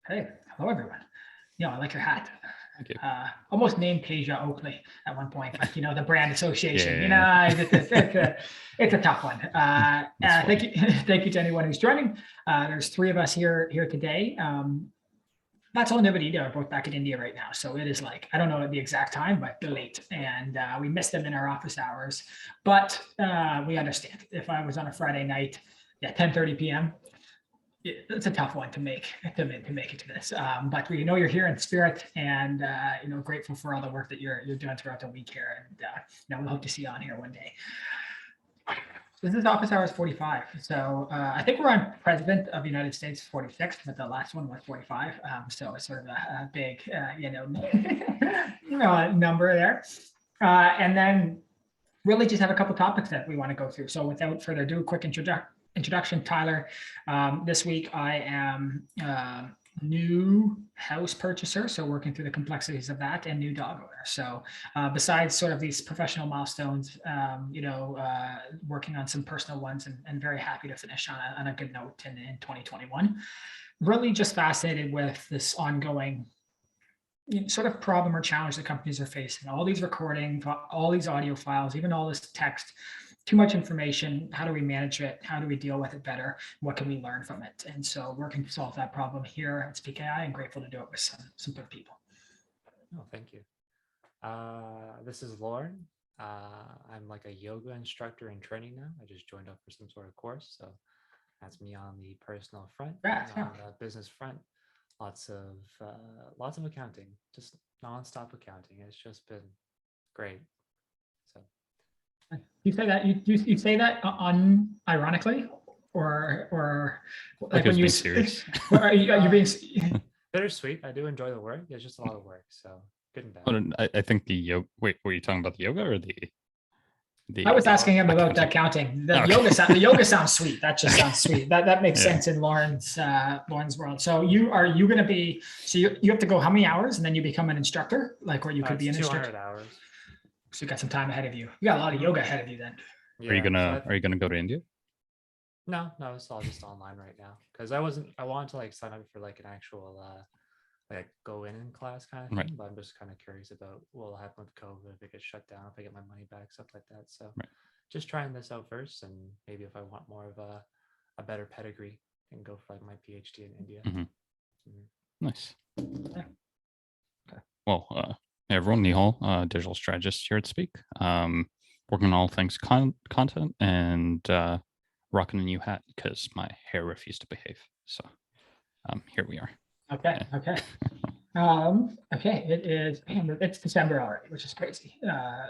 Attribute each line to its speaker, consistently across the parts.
Speaker 1: Hey, hello everyone. I like your hat.
Speaker 2: Thank you.
Speaker 1: Almost named 𝗕cie 𝗸𝗍𝗄𝗧 at one point, but the brand association.
Speaker 2: Yeah.
Speaker 1: It's a tough one. Thank you, thank you to anyone who's joining. There's three of us here today. That's all nobody are both back in India right now, so it is like I don't know the exact time, but late, and we missed them in our office hours. But we understand. If I was on a Friday night, 10:30 p.m. It's a tough one to make it to this, but we know you're here in spirit, and grateful for all the work that you're doing throughout the week here, and we hope to see you on here one day. This is office hours 45, so I think we're on President of the United States 46, but the last one was 45, so it's sort of a big number there, and then really just have a couple topics that we want to go through. So without further ado, quick introduction, Tyler. This week I am new house purchaser, so working through the complexities of that, and new dog owner. So besides sort of these professional milestones, working on some personal ones, and very happy to finish on a good note in 2021. Really just fascinated with this ongoing sort of problem or challenge that companies are facing. All these recording, all these audio files, even all this text, too much information. How do we manage it? How do we deal with it better? What can we learn from it? And so working to solve that problem here at SpeakAI, and grateful to do it with some good people.
Speaker 3: Oh, thank you. This is Lauren. I'm like a yoga instructor in training now. I just joined up for some sort of course. So that's me on the personal front.
Speaker 1: Yeah.
Speaker 3: On the business front. Lots of accounting, just nonstop accounting. It's just been great. So
Speaker 1: you say that you say that unironically, or like when you
Speaker 2: serious?
Speaker 1: Are you being
Speaker 3: bittersweet? I do enjoy the work. It's just a lot of work, so good and bad.
Speaker 2: I think the yoga. Wait, were you talking about the yoga or the?
Speaker 1: I was asking him about the accounting. The yoga sounds sweet. That just sounds sweet. That makes sense in Lauren's world. So you going to be? So you have to go how many hours, and then you become an instructor, like where you could be an instructor.
Speaker 3: 200 hours.
Speaker 1: So you got some time ahead of you. You got a lot of yoga ahead of you then.
Speaker 2: Yeah, are you gonna go to India?
Speaker 3: No, it's all just online right now, because I wanted to like sign up for like an actual like go in class kind of thing, right. But I'm just kind of curious about what will happen with COVID, if it gets shut down, if I get my money back, stuff like that. So just trying this out first, and maybe if I want more of a better pedigree, I can go for like my PhD in India.
Speaker 2: Nice. Okay. Well, hey everyone, 𝗕cie, digital strategist here at Speak, working on all things content, and rocking a new hat because my hair refused to behave. So here we are.
Speaker 1: Okay. It's December already, which is crazy.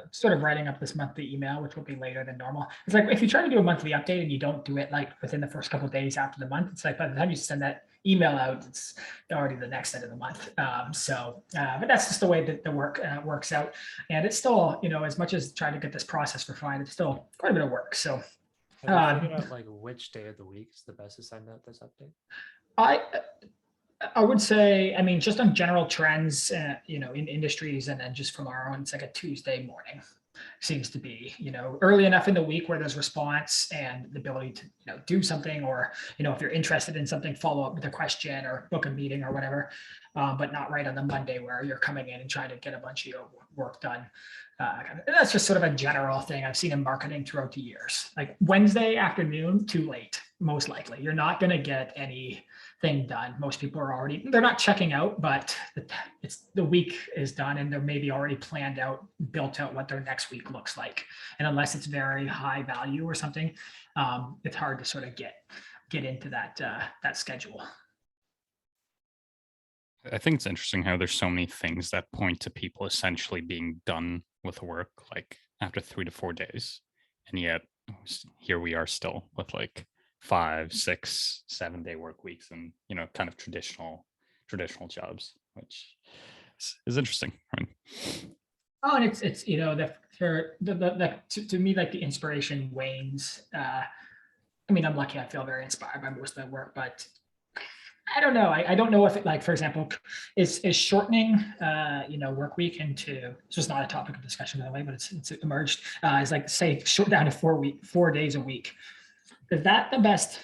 Speaker 1: Sort of writing up this monthly email, which will be later than normal. It's like if you try to do a monthly update and you don't do it like within the first couple of days after the month, it's like by the time you send that email out, it's already the next end of the month. But that's just the way that the work works out. And it's still, as much as trying to get this process refined, it's still quite a bit of work. So
Speaker 3: have you figured out like which day of the week is the best to send out this update?
Speaker 1: I would say, just on general trends, in industries, and then just from our own, it's like a Tuesday morning seems to be, early enough in the week where there's response and the ability to, do something, or, if you're interested in something, follow up with a question or book a meeting or whatever, but not right on the Monday where you're coming in and trying to get a bunch of work done. And that's just sort of a general thing I've seen in marketing throughout the years. Like Wednesday afternoon, too late, most likely. You're not going to get anything done. Most people are they're not checking out, but the week is done, and they're maybe already built out what their next week looks like. And unless it's very high value or something, it's hard to sort of get into that schedule.
Speaker 2: I think it's interesting how there's so many things that point to people essentially being done with work like after 3 to 4 days, and yet here we are still with like 5, 6, 7 day work weeks, and kind of traditional jobs, which is interesting, right?
Speaker 1: Oh, and it's to me, like the inspiration wanes. I'm lucky. I feel very inspired by most of my work, but I don't know. I don't know if it, like, for example, is shortening, work week into, it's just not a topic of discussion by the way, but it's emerged. Is like, say, short down to 4 days a week. Is that the best,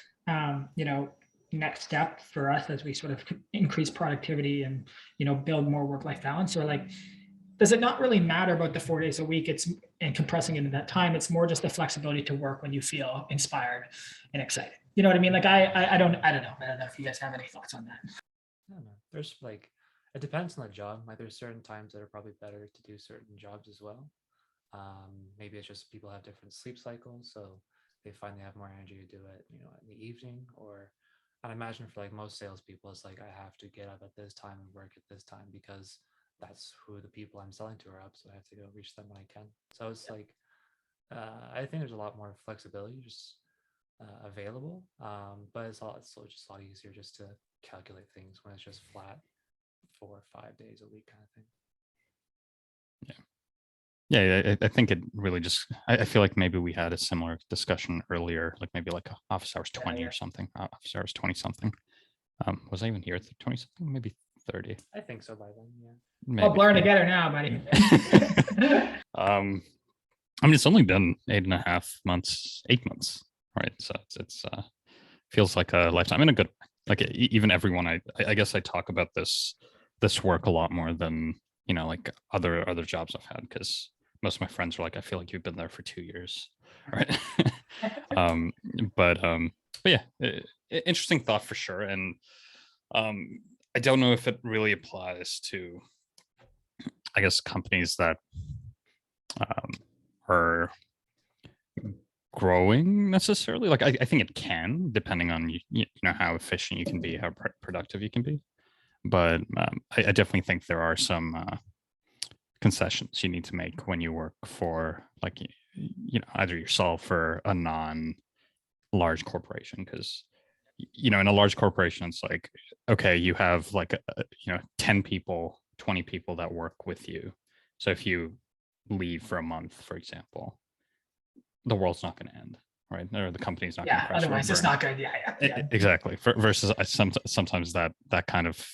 Speaker 1: next step for us as we sort of increase productivity and, build more work-life balance? Or like, does it not really matter about the 4 days a week? And compressing into that time. It's more just the flexibility to work when you feel inspired and excited. You know what I mean? Like I don't know. I don't know if you guys have any thoughts on that.
Speaker 3: I don't know. There's like, it depends on the job. Like there's certain times that are probably better to do certain jobs as well. Maybe it's just people have different sleep cycles, so they find they have more energy to do it, in the evening. Or I imagine for like most salespeople, it's like I have to get up at this time and work at this time because that's who the people I'm selling to are up. So I have to go reach them when I can. So it's like, I think there's a lot more flexibility just available, but it's still just a lot easier just to calculate things when it's just flat 4 or 5 days a week kind of thing.
Speaker 2: Yeah, I think it really just, I feel like maybe we had a similar discussion earlier, like maybe like office hours 20 or something, office hours 20 something. Was I even here at 20 something? Maybe 30.
Speaker 3: I think so by then, yeah.
Speaker 1: Maybe. Well, blur together now, buddy.
Speaker 2: I mean, it's only been 8.5 months, 8 months, right? So it's feels like a lifetime in a good way. Like even everyone, I guess I talk about this work a lot more than, like other jobs I've had, because most of my friends are like, I feel like you've been there for 2 years, right? But yeah, interesting thought for sure. And I don't know if it really applies to, I guess, companies that are growing necessarily. Like I think it can, depending on how efficient you can be, how productive you can be. But I definitely think there are some concessions you need to make when you work for, like, either yourself or a non-large corporation, because in a large corporation, it's like, okay, you have like 10 people, 20 people that work with you. So if you leave for a month, for example, the world's not going to end, right? Or the company's not going to crash.
Speaker 1: Otherwise it's not good. Yeah.
Speaker 2: Exactly. Versus sometimes that kind of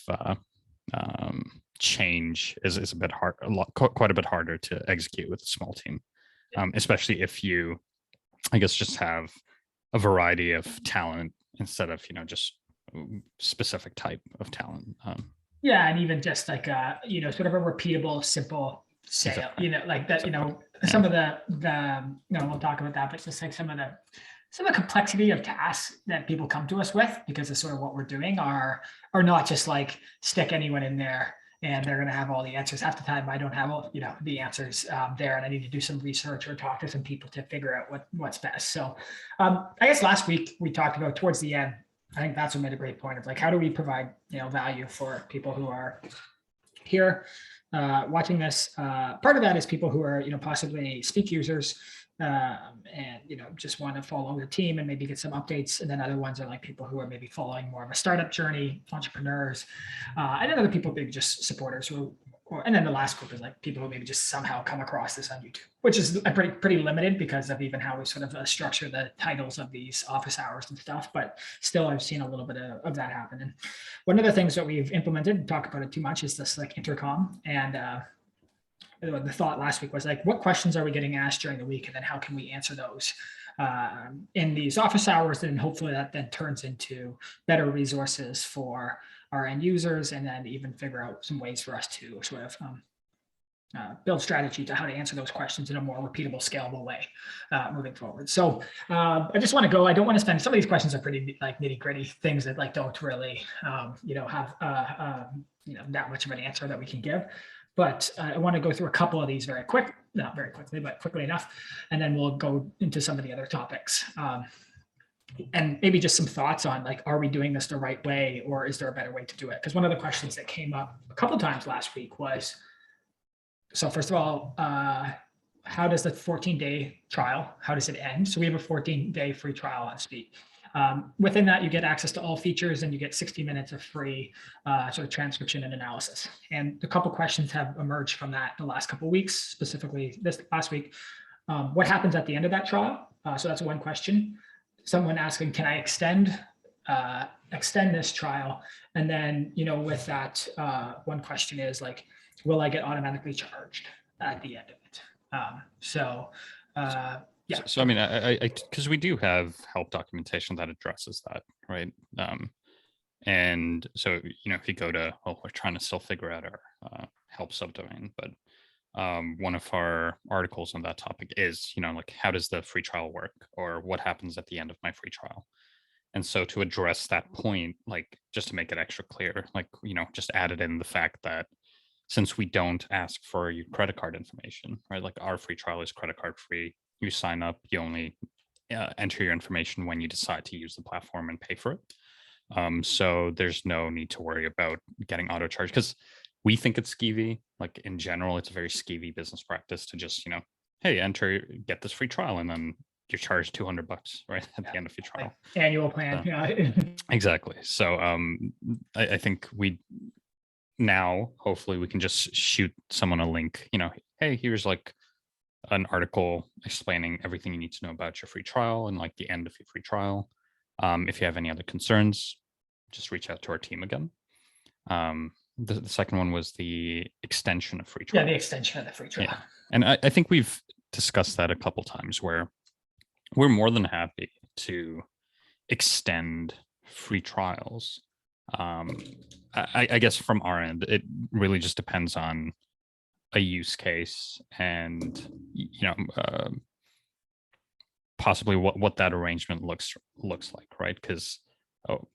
Speaker 2: change is a bit hard, quite a bit harder to execute with a small team, especially if you, I guess, just have a variety of talent instead of just specific type of talent.
Speaker 1: Yeah, and even just like sort of a repeatable, simple sale. Exactly. Like that. Some of the we'll talk about that, but it's just like some of the complexity of tasks that people come to us with, because of sort of what we're doing, are not just like stick anyone in there and they're going to have all the answers. Half the time I don't have all the answers there, and I need to do some research or talk to some people to figure out what's best. So I guess last week we talked about, towards the end, I think that's what made a great point of like, how do we provide value for people who are here watching this. Part of that is people who are possibly Speak users and just want to follow the team and maybe get some updates. And then other ones are like people who are maybe following more of a startup journey, entrepreneurs, and then other people maybe just supporters and then the last group is like people who maybe just somehow come across this on YouTube, which is pretty limited because of even how we sort of structure the titles of these office hours and stuff. But still, I've seen a little bit of that happen. And one of the things that we've implemented, talk about it too much, is this like intercom. And the thought last week was like, what questions are we getting asked during the week, and then how can we answer those in these office hours? And hopefully that then turns into better resources for our end users, and then even figure out some ways for us to sort of build strategy to how to answer those questions in a more repeatable, scalable way moving forward. So I just want to go. I don't want to spend. Some of these questions are pretty like nitty gritty things that like don't really have that much of an answer that we can give. But I want to go through a couple of these very quick, not very quickly, but quickly enough, and then we'll go into some of the other topics. And maybe just some thoughts on like, are we doing this the right way, or is there a better way to do it? Because one of the questions that came up a couple of times last week was, so first of all, how does the 14-day trial, how does it end? So we have a 14-day free trial on Speak. Within that, you get access to all features, and you get 60 minutes of free sort of transcription and analysis. And a couple questions have emerged from that in the last couple of weeks, specifically this last week. What happens at the end of that trial? So that's one question. Someone asking, can I extend this trial? And then, with that, one question is like, will I get automatically charged at the end of it?
Speaker 2: Yeah. So I mean, I because we do have help documentation that addresses that, right? And so, if you go to, well, we're trying to still figure out our help subdomain, but one of our articles on that topic is, like, how does the free trial work, or what happens at the end of my free trial? And so to address that point, like, just to make it extra clear, like, just added in the fact that since we don't ask for your credit card information, right? Like, our free trial is credit card free. You sign up, you only enter your information when you decide to use the platform and pay for it. So there's no need to worry about getting auto charged, because we think it's skeevy. Like, in general, it's a very skeevy business practice to just, hey, get this free trial, and then you're charged $200, right, at the end of your trial.
Speaker 1: Like annual plan.
Speaker 2: Exactly. So I think now hopefully we can just shoot someone a link, hey, here's like an article explaining everything you need to know about your free trial and like the end of your free trial. If you have any other concerns, just reach out to our team again. The second one was the extension of free trial.
Speaker 1: Yeah, the extension of the free trial.
Speaker 2: Yeah. And I think we've discussed that a couple times, where we're more than happy to extend free trials. I guess from our end, it really just depends on a use case and possibly what that arrangement looks like, right? Because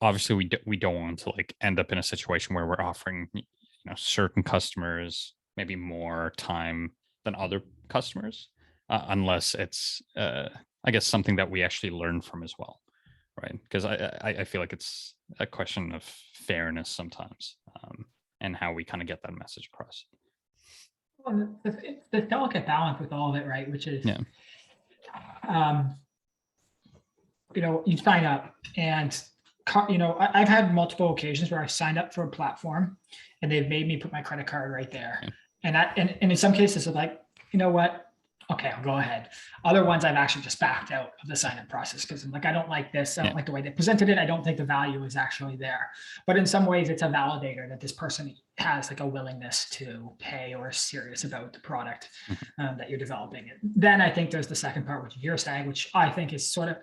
Speaker 2: obviously we don't want to like end up in a situation where we're offering certain customers maybe more time than other customers, unless it's I guess something that we actually learn from as well, right? Because I feel like it's a question of fairness sometimes, and how we kind of get that message across.
Speaker 1: Well, it's the delicate balance with all of it, right? Which is, you sign up, and I've had multiple occasions where I signed up for a platform, and they've made me put my credit card right there, and in some cases, it's like, you know what? Okay, I'll go ahead. Other ones I've actually just backed out of the sign-up process because I'm like, I don't like this. I don't like the way they presented it. I don't think the value is actually there. But in some ways, it's a validator that this person has like a willingness to pay or is serious about the product that you're developing. Then I think there's the second part, which you're saying, which I think is sort of,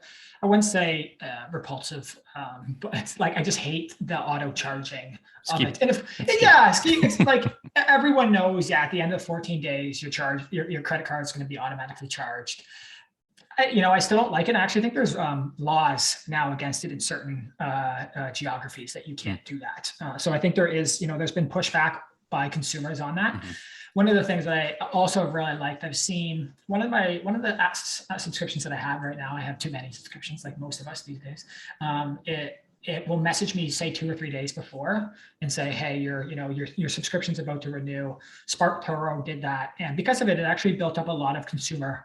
Speaker 1: I wouldn't say repulsive, but it's like, I just hate the auto charging of it. And it's like everyone knows, at the end of 14 days, your credit card is going to be automatically charged. I still don't like it. I actually think there's laws now against it in certain geographies that you can't do that. So I think there is, there's been pushback by consumers on that. One of the things that I also really liked, I've seen one of the subscriptions that I have right now. I have too many subscriptions, like most of us these days. It will message me, say 2 or 3 days before, and say, hey, your subscription's about to renew. 𝗲𝗏𝗁 did that, and because of it, it actually built up a lot of consumer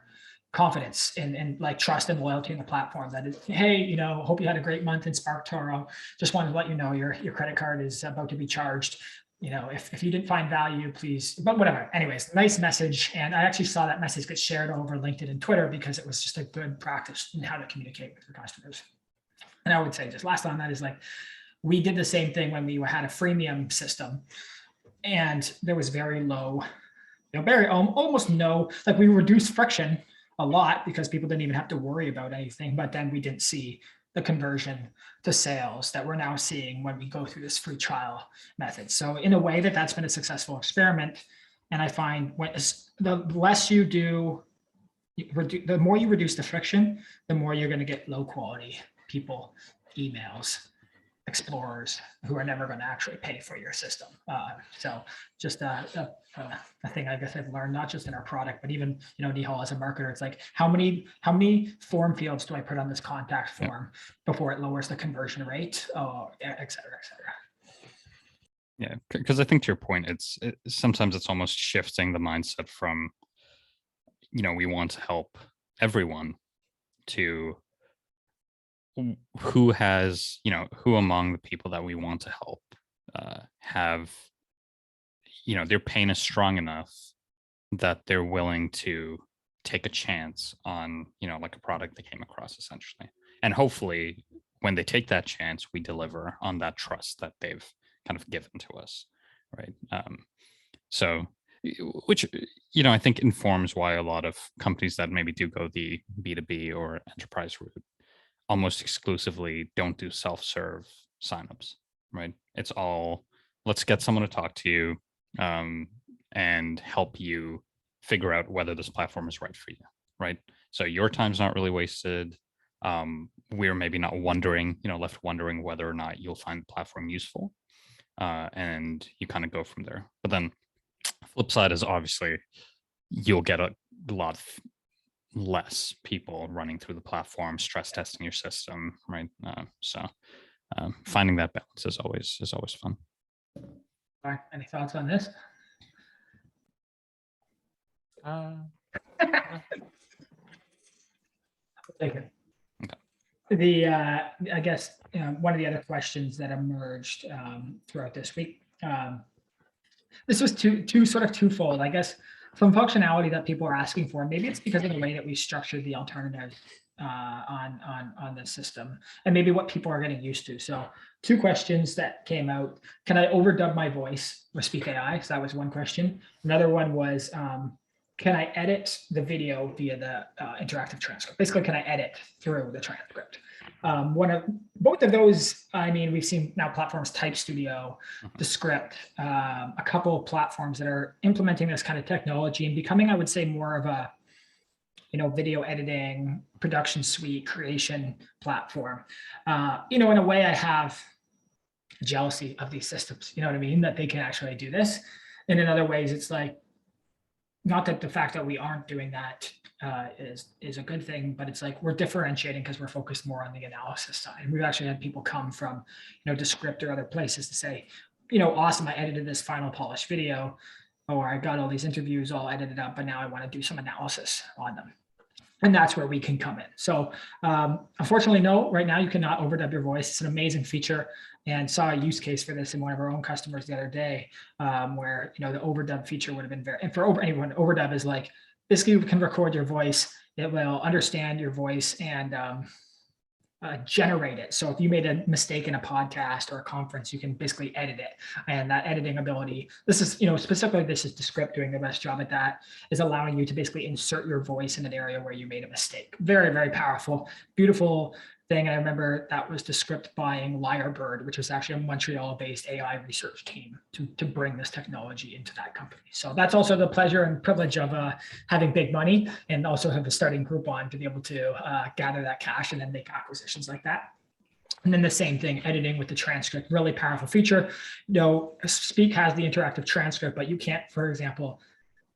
Speaker 1: confidence and like trust and loyalty in the platform. That is, hey, hope you had a great month in 𝗲𝗏𝗁. Just wanted to let you know your credit card is about to be charged. If you didn't find value, please, but whatever. Anyways, nice message. And I actually saw that message get shared over LinkedIn and Twitter because it was just a good practice in how to communicate with your customers. And I would say, just last on that, is like, we did the same thing when we had a freemium system, and there was very low, almost no, like, we reduced friction a lot because people didn't even have to worry about anything, but then we didn't see the conversion to sales that we're now seeing when we go through this free trial method. So in a way, that's been a successful experiment. And I find the less you do, the more you reduce the friction, the more you're going to get low quality people, emails, explorers who are never going to actually pay for your system. So just a thing I guess I've learned, not just in our product, but even, Nihal as a marketer, it's like, how many form fields do I put on this contact form before it lowers the conversion rate, et cetera, et cetera.
Speaker 2: Yeah, because I think to your point, sometimes it's almost shifting the mindset from, we want to help everyone, to who has, who among the people that we want to help have, their pain is strong enough that they're willing to take a chance on, like a product they came across, essentially. And hopefully when they take that chance, we deliver on that trust that they've kind of given to us, right? So, which, I think informs why a lot of companies that maybe do go the B2B or enterprise route almost exclusively don't do self-serve signups, right? It's all, let's get someone to talk to you and help you figure out whether this platform is right for you, right? So your time's not really wasted. We're maybe not wondering, left wondering whether or not you'll find the platform useful. And you kind of go from there. But then flip side is obviously you'll get a lot less people running through the platform, stress testing your system, right? So finding that balance is always fun.
Speaker 1: All right, any thoughts on this? Take it. Okay. I guess one of the other questions that emerged throughout this week. This was twofold, I guess. Some functionality that people are asking for. Maybe it's because of the way that we structured the alternative on the system, and maybe what people are getting used to. So 2 questions that came out. Can I overdub my voice with @𝗵𝗵? So that was one question. Another one was, can I edit the video via the interactive transcript? Basically, can I edit through the transcript? Both of those, I mean, we've seen now platforms, Type Studio, the Script, a couple of platforms that are implementing this kind of technology and becoming, I would say, more of a, video editing, production suite, creation platform. In a way, I have jealousy of these systems, you know what I mean? That they can actually do this. And in other ways, it's like, not that the fact that we aren't doing that is a good thing, but it's like we're differentiating because we're focused more on the analysis side. We've actually had people come from, Descript or other places to say, awesome, I edited this final polished video, or I got all these interviews all edited up, but now I want to do some analysis on them. And that's where we can come in. So unfortunately, no, right now you cannot overdub your voice. It's an amazing feature, and saw a use case for this in one of our own customers the other day, where the overdub feature would have been and for anyone, overdub is like, basically you can record your voice, it will understand your voice and generate it. So if you made a mistake in a podcast or a conference, you can basically edit it. And that editing ability, this is, specifically this is Descript doing the best job at that, is allowing you to basically insert your voice in an area where you made a mistake. Very, very powerful, beautiful thing. I remember that was Descript buying Lyrebird, which was actually a Montreal-based AI research team to bring this technology into that company. So that's also the pleasure and privilege of having big money and also have a starting group on to be able to gather that cash and then make acquisitions like that. And then the same thing, editing with the transcript, really powerful feature. Speak has the interactive transcript, but you can't, for example,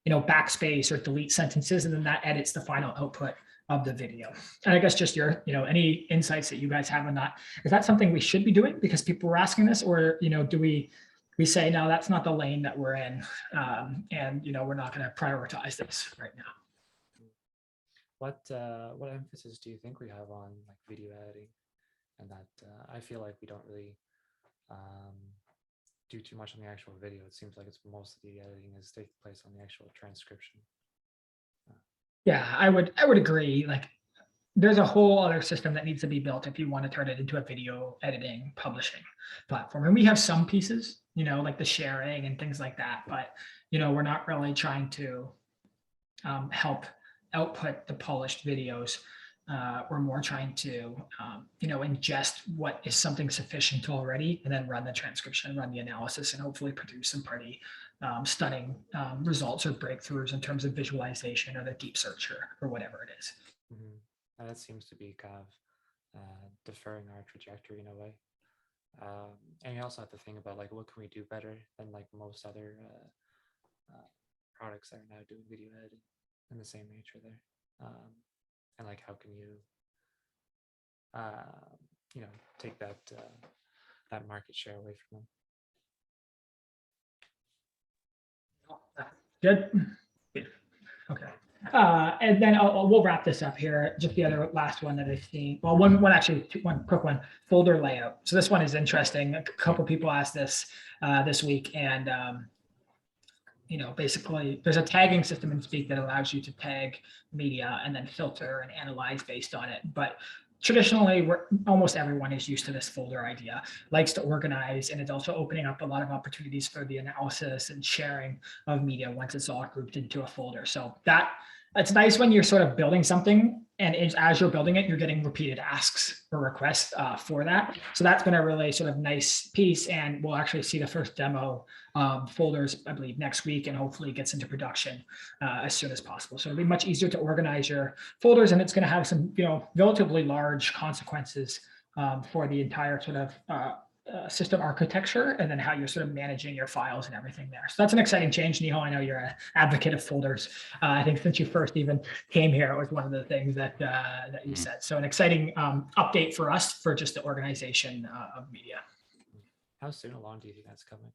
Speaker 1: backspace or delete sentences, and then that edits the final output of the video. And I guess just your, any insights that you guys have on that. Is that something we should be doing because people were asking this, or, do we say, no, that's not the lane that we're in, and, we're not going to prioritize this right now?
Speaker 3: What emphasis do you think we have on like video editing? And that I feel like we don't really do too much on the actual video. It seems like it's most of the editing is taking place on the actual transcription.
Speaker 1: Yeah, I would agree. Like, there's a whole other system that needs to be built if you want to turn it into a video editing publishing platform. And we have some pieces, like the sharing and things like that, but we're not really trying to help output the polished videos. We're more trying to ingest what is something sufficient already, and then run the transcription, run the analysis, and hopefully produce some pretty stunning results or breakthroughs in terms of visualization or the deep search or whatever it is.
Speaker 3: Mm-hmm. And that seems to be kind of deferring our trajectory in a way. And you also have to think about like, what can we do better than like most other products that are now doing video editing in the same nature there. And like, how can you, take that that market share away from them?
Speaker 1: Good. Okay. And then we'll wrap this up here. Just the other last one that I've seen. Well, one quick one, folder layout. So this one is interesting. A couple people asked this this week, and basically there's a tagging system in Speak that allows you to tag media and then filter and analyze based on it. But traditionally, almost everyone is used to this folder idea, likes to organize, and it's also opening up a lot of opportunities for the analysis and sharing of media once it's all grouped into a folder. So it's nice when you're sort of building something as you're building it, you're getting repeated asks or requests for that. So that's been a really sort of nice piece. And we'll actually see the first demo folders, I believe, next week, and hopefully it gets into production as soon as possible. So it'll be much easier to organize your folders, and it's going to have some, relatively large consequences for the entire sort of system architecture, and then how you're sort of managing your files and everything there. So that's an exciting change. 𝗲𝗏, I know you're an advocate of folders. I think since you first even came here, it was one of the things that that you said. So an exciting update for us for just the organization of media.
Speaker 3: How soon along do you think that's coming?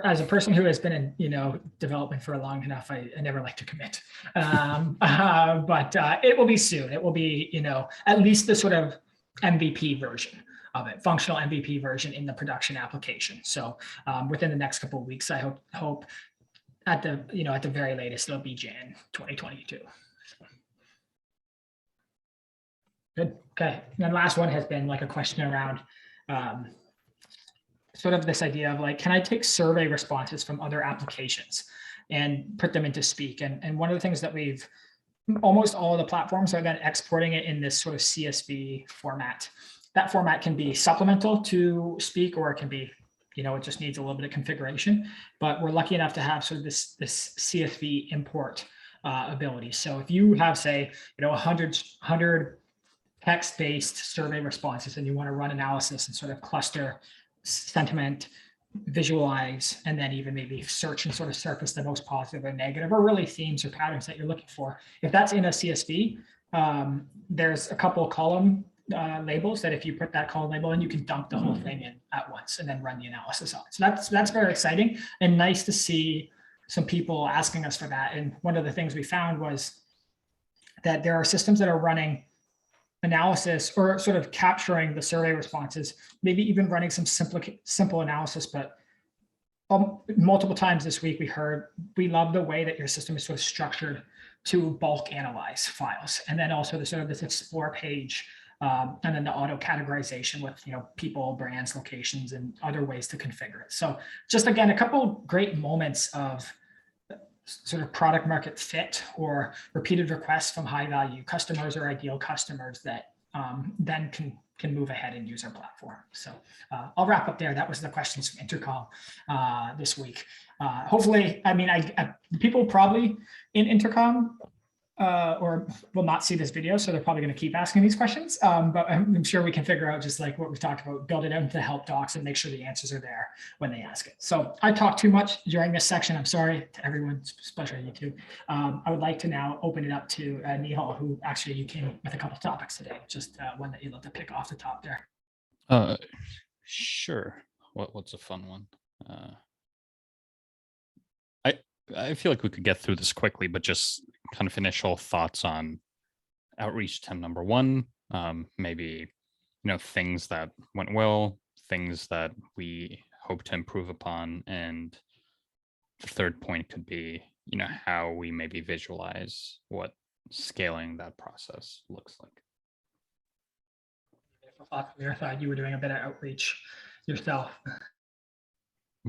Speaker 1: As a person who has been in development for long enough, I never like to commit, but it will be soon. It will be at least the sort of MVP version of it, functional MVP version in the production application. So within the next couple of weeks, I hope at the very latest, it'll be Jan 2022. Good. Okay. And then last one has been like a question around sort of this idea of like, can I take survey responses from other applications and put them into Speak? And one of the things that almost all of the platforms are then exporting it in this sort of CSV format. That format can be supplemental to Speak, or it can be, it just needs a little bit of configuration. But we're lucky enough to have sort of this CSV import ability. So if you have, say, 100 text-based survey responses, and you want to run analysis and sort of cluster sentiment, visualize, and then even maybe search and sort of surface the most positive or negative, or really themes or patterns that you're looking for. If that's in a CSV, there's a couple of column labels that if you put that column label in, you can dump the whole thing in at once and then run the analysis on it. So that's very exciting and nice to see some people asking us for that. And one of the things we found was that there are systems that are running analysis or sort of capturing the survey responses, maybe even running some simple analysis. But multiple times this week, we love the way that your system is sort of structured to bulk analyze files. And then also the sort of this explore page, and then the auto categorization with people, brands, locations, and other ways to configure it. So just again, a couple great moments of sort of product market fit or repeated requests from high value customers or ideal customers that then can move ahead and use our platform. So I'll wrap up there. That was the questions from Intercom this week. Hopefully, people probably in Intercom or will not see this video, so they're probably going to keep asking these questions. But I'm sure we can figure out, just like what we've talked about, build it into help docs and make sure the answers are there when they ask it. So I talked too much during this section. I'm sorry to everyone, especially YouTube. I would like to now open it up to 𝗲𝗏, who actually you came with a couple of topics today, just one that you'd love to pick off the top there.
Speaker 2: Sure. What's a fun one? I feel like we could get through this quickly, but just kind of initial thoughts on outreach attempt number one. Maybe, things that went well, things that we hope to improve upon. And the third point could be, how we maybe visualize what scaling that process looks like.
Speaker 1: From your side, you were doing a bit of outreach yourself.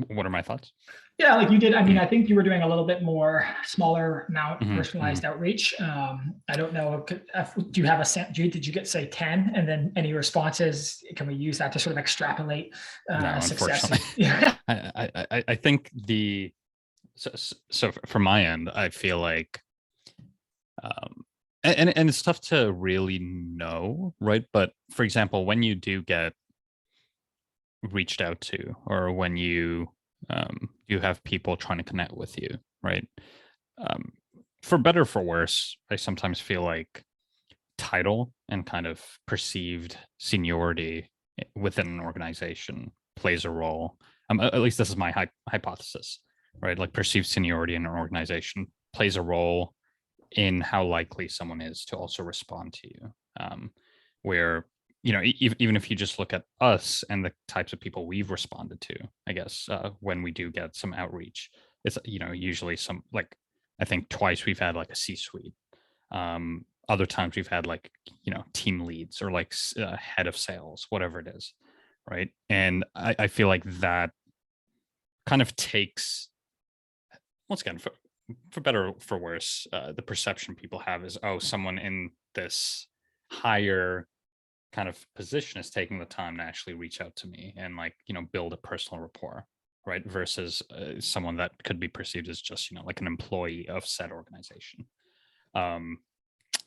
Speaker 2: What are my thoughts?
Speaker 1: Yeah, like you did. I think you were doing a little bit more smaller amount personalized outreach. I don't know. Do you have did you get, say, 10 and then any responses? Can we use that to sort of extrapolate success?
Speaker 2: Yeah. I think so from my end, I feel like, and it's tough to really know, right? But for example, when you do get reached out to, or when you have people trying to connect with you, right? For better or for worse, I sometimes feel like title and kind of perceived seniority within an organization plays a role. At least this is my hypothesis, right? Like perceived seniority in an organization plays a role in how likely someone is to also respond to you. Where even if you just look at us and the types of people we've responded to, I guess, when we do get some outreach, it's, usually I think twice we've had like a C-suite. Other times we've had like, team leads or like head of sales, whatever it is. Right. And I feel like that kind of takes, once again, for better or for worse, the perception people have is, oh, someone in this higher kind of position is taking the time to actually reach out to me and like, build a personal rapport, right? Versus someone that could be perceived as just, like an employee of said organization.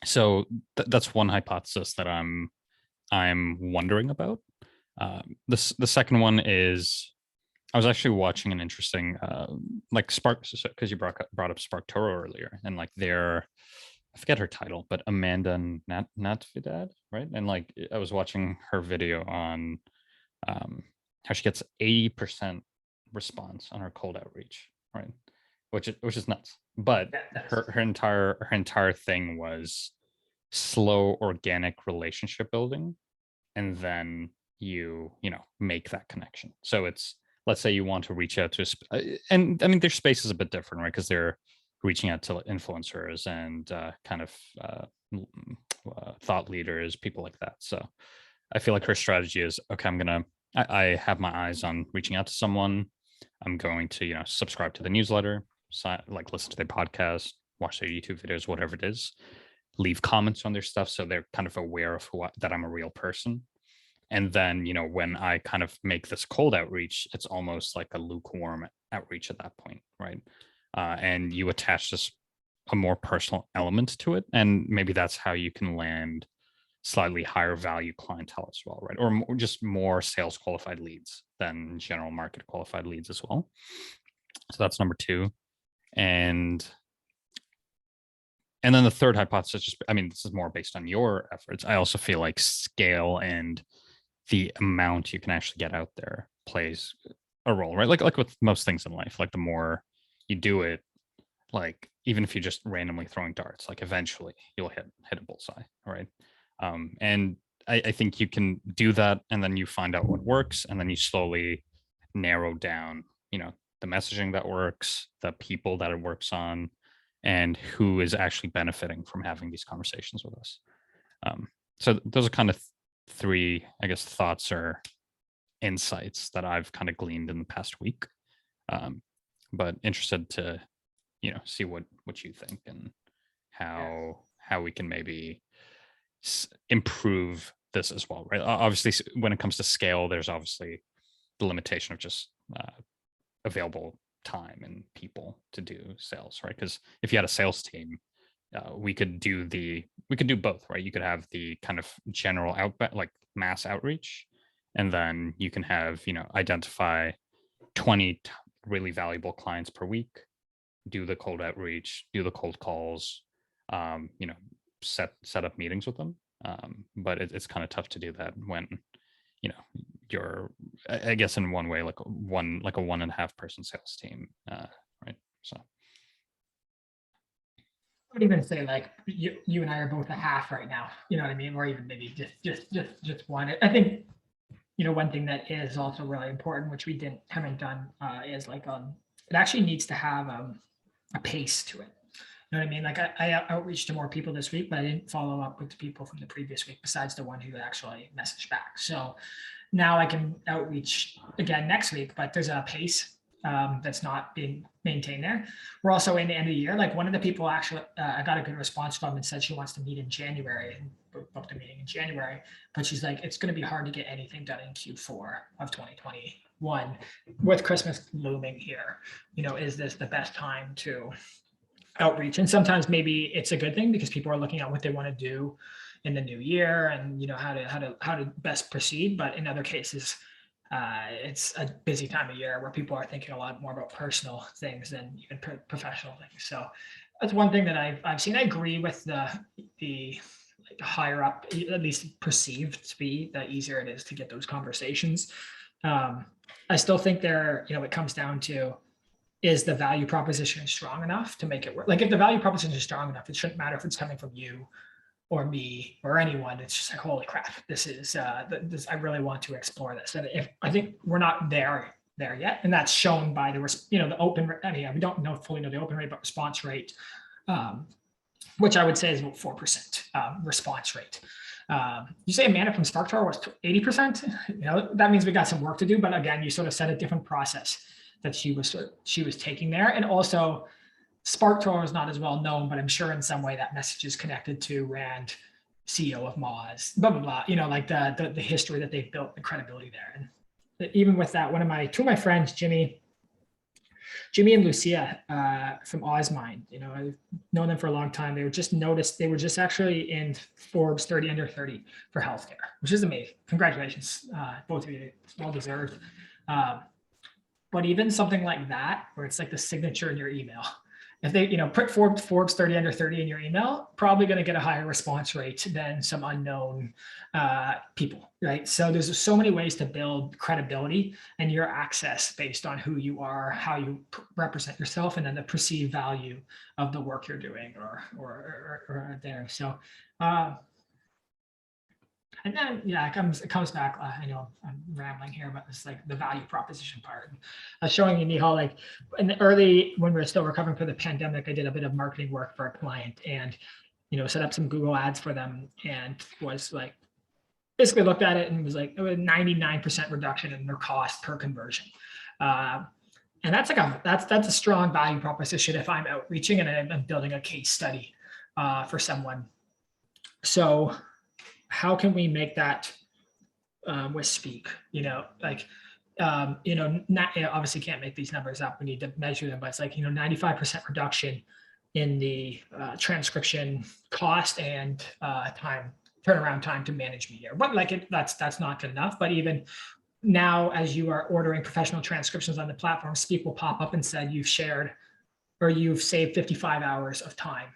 Speaker 2: So that's one hypothesis that I'm wondering about. The second one is, I was actually watching an interesting like Spark, because you brought up SparkToro earlier, and like I forget her title, but Amanda 𝗏𝗏𝗏, right? And like I was watching her video on how she gets 80% response on her cold outreach, right? Which is nuts. But her entire thing was slow organic relationship building, and then you make that connection. So it's, let's say you want to reach out to and I mean their space is a bit different, right? Because they're reaching out to influencers and kind of thought leaders, people like that. So I feel like her strategy is, okay, I have my eyes on reaching out to someone. I'm going to subscribe to the newsletter, like listen to their podcast, watch their YouTube videos, whatever it is, leave comments on their stuff so they're kind of aware of that I'm a real person. And then, when I kind of make this cold outreach, it's almost like a lukewarm outreach at that point, right? And you attach a more personal element to it. And maybe that's how you can land slightly higher value clientele as well, right? Or just more sales qualified leads than general market qualified leads as well. So that's number two. And then the third hypothesis, this is more based on your efforts. I also feel like scale and the amount you can actually get out there plays a role, right? Like with most things in life, like the more you do it, like even if you're just randomly throwing darts, like eventually you'll hit a bullseye, right? And I think you can do that, and then you find out what works, and then you slowly narrow down, the messaging that works, the people that it works on, and who is actually benefiting from having these conversations with us. So those are kind of three, I guess, thoughts or insights that I've kind of gleaned in the past week. But interested to, see what you think and how we can maybe improve this as well, right? Obviously, when it comes to scale, there's obviously the limitation of just available time and people to do sales, right? Because if you had a sales team, we could do both, right? You could have the kind of general like mass outreach, and then you can have, identify 20 really valuable clients per week, do the cold outreach, do the cold calls, set up meetings with them. But it's kind of tough to do that when, you're, I guess in one way, like a 1.5 person sales team, right? So
Speaker 1: I would even say like you and I are both a half right now, you know what I mean? Or even maybe just one. I think, one thing that is also really important, which we haven't done, is like it actually needs to have a pace to it. You know what I mean? Like I outreached to more people this week, but I didn't follow up with the people from the previous week besides the one who actually messaged back. So now I can outreach again next week, but there's a pace that's not being maintained there. We're also in the end of the year. Like one of the people actually, I got a good response from and said she wants to meet in January and booked a meeting in January, but she's like, it's going to be hard to get anything done in Q4 of 2021 with Christmas looming here. Is this the best time to outreach? And sometimes maybe it's a good thing because people are looking at what they want to do in the new year and how to best proceed. But in other cases, it's a busy time of year where people are thinking a lot more about personal things than even professional things. So that's one thing that I've seen. I agree with the like higher up, at least perceived to be, the easier it is to get those conversations. I still think it comes down to, is the value proposition strong enough to make it work? Like if the value proposition is strong enough, it shouldn't matter if it's coming from you or me or anyone. It's just like, holy crap, this is I really want to explore this. And if I think we're not there yet, and that's shown by the open. We don't fully know the open rate, but response rate, which I would say is about 4% response rate. You say Amanda from SparkToro was 80%. That means we got some work to do. But again, you sort of set a different process that she was taking there, and also SparkToro is not as well known, but I'm sure in some way that message is connected to Rand, CEO of Moz, blah, blah, blah, you know, like the history that they've built, the credibility there. And even with that, two of my friends, Jimmy and Lucia from Ozmind, you know, I've known them for a long time. They were just actually in Forbes 30 under 30 for healthcare, which is amazing. Congratulations, both of you, it's well deserved. But even something like that, where it's like the signature in your email, if they, you know, put Forbes 30 under 30 in your email, probably going to get a higher response rate than some unknown people, right? So there's so many ways to build credibility and your access based on who you are, how you represent yourself, and then the perceived value of the work you're doing or there. So, and then, yeah, it comes back. I know I'm rambling here, but it's like the value proposition part. I was showing you, Nihal, like in the early, when we were still recovering from the pandemic, I did a bit of marketing work for a client and, you know, set up some Google ads for them and was like, basically looked at it and was like, it was a 99% reduction in their cost per conversion. And that's like that's a strong value proposition if I'm outreaching and I'm building a case study for someone. So how can we make that with Speak? You know, like, you know, obviously can't make these numbers up. We need to measure them, but it's like, you know, 95% reduction in the transcription cost and turnaround time to manage media. But like that's not good enough. But even now, as you are ordering professional transcriptions on the platform, Speak will pop up and said you've shared or you've saved 55 hours of time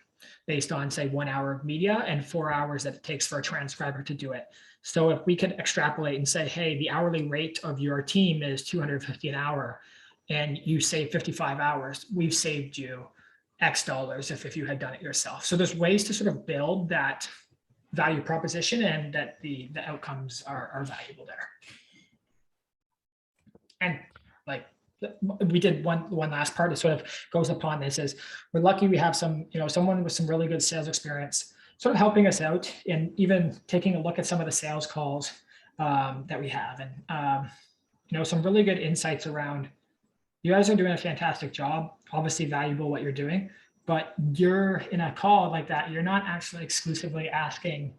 Speaker 1: based on, say, 1 hour of media and 4 hours that it takes for a transcriber to do it. So if we could extrapolate and say, hey, the hourly rate of your team is $250 an hour and you save 55 hours, we've saved you X dollars if you had done it yourself. So there's ways to sort of build that value proposition and that the outcomes are valuable there. And like, we did one last part that sort of goes upon this is we're lucky we have some, you know, someone with some really good sales experience sort of helping us out and even taking a look at some of the sales calls that we have. And, you know, some really good insights around, you guys are doing a fantastic job, obviously valuable what you're doing, but you're in a call like that, you're not actually exclusively asking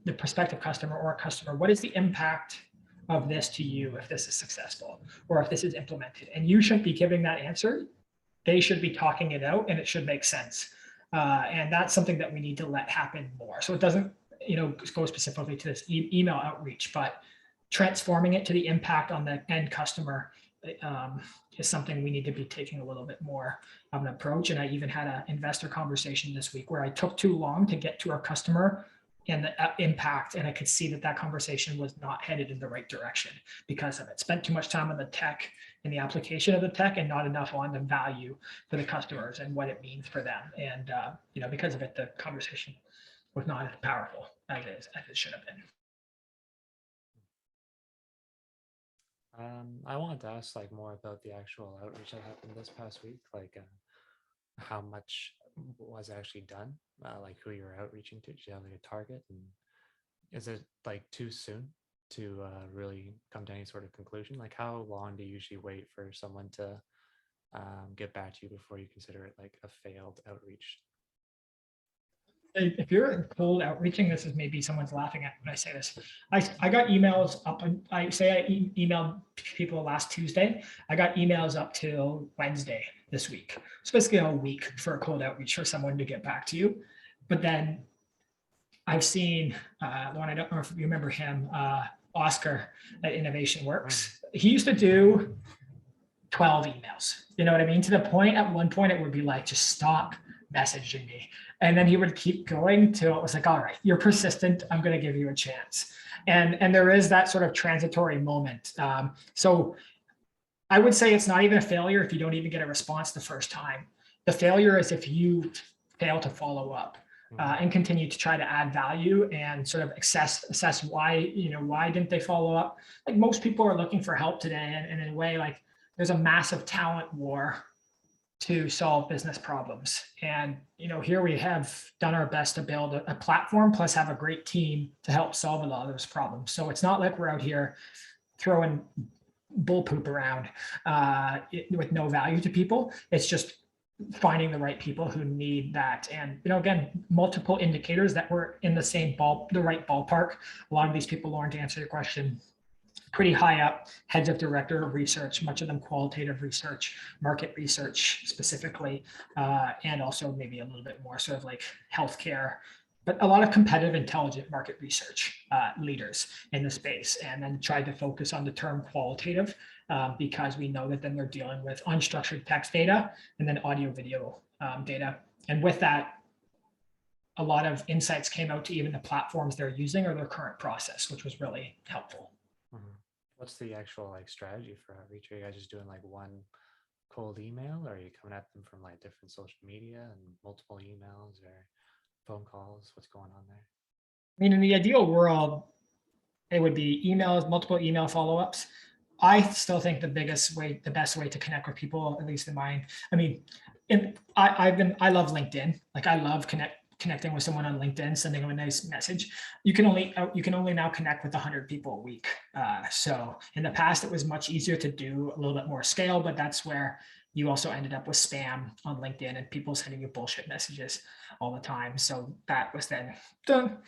Speaker 1: the prospective customer or customer, what is the impact of this to you if this is successful or if this is implemented? And you shouldn't be giving that answer. They should be talking it out and it should make sense. And that's something that we need to let happen more. So it doesn't, you know, go specifically to this email outreach, but transforming it to the impact on the end customer is something we need to be taking a little bit more of an approach. And I even had an investor conversation this week where I took too long to get to our customer and the impact, and I could see that conversation was not headed in the right direction because of it. Spent too much time on the tech and the application of the tech and not enough on the value for the customers and what it means for them. And you know, because of it, the conversation was not as powerful as it should have been.
Speaker 3: I wanted to ask like more about the actual outreach that happened this past week, like how much was actually done, like who you're outreaching to. Did you have like a target, and is it like too soon to really come to any sort of conclusion? Like how long do you usually wait for someone to get back to you before you consider it like a failed outreach?
Speaker 1: If you're cold outreaching, this is maybe someone's laughing at when I say this. I got emails up, and I emailed people last Tuesday. I got emails up till Wednesday this week. It's basically a week for a cold outreach for someone to get back to you. But then I've seen one, I don't know if you remember him, Oscar at Innovation Works. He used to do 12 emails. You know what I mean? To the point, at one point, it would be like, just stop messaging me. And then he would keep going till it was like, all right, you're persistent. I'm going to give you a chance. And there is that sort of transitory moment. So I would say it's not even a failure if you don't even get a response the first time. The failure is if you fail to follow up and continue to try to add value and sort of assess why, you know, why didn't they follow up? Like most people are looking for help today. And in a way, like there's a massive talent war to solve business problems. And, you know, here we have done our best to build a platform plus have a great team to help solve a lot of those problems. So it's not like we're out here throwing bull poop around with no value to people. It's just finding the right people who need that. And, again, multiple indicators that we're in the right ballpark. A lot of these people, Lauren, to answer your question, pretty high up, heads of director of research, much of them qualitative research, market research specifically, and also maybe a little bit more sort of like healthcare, but a lot of competitive intelligent market research leaders in the space, and then tried to focus on the term qualitative because we know that then they're dealing with unstructured text data and then audio video data. And with that, a lot of insights came out to even the platforms they're using or their current process, which was really helpful.
Speaker 3: What's the actual like strategy for outreach? Are you guys just doing like one cold email, or are you coming at them from like different social media and multiple emails or phone calls? What's going on there?
Speaker 1: I mean, in the ideal world, it would be emails, multiple email follow-ups. I still think the best way to connect with people, at least in mine. I mean, I love LinkedIn. Like I love connecting with someone on LinkedIn, sending them a nice message. You can only now connect with 100 people a week. So in the past, it was much easier to do a little bit more scale, but that's where you also ended up with spam on LinkedIn and people sending you bullshit messages all the time. So that was then done.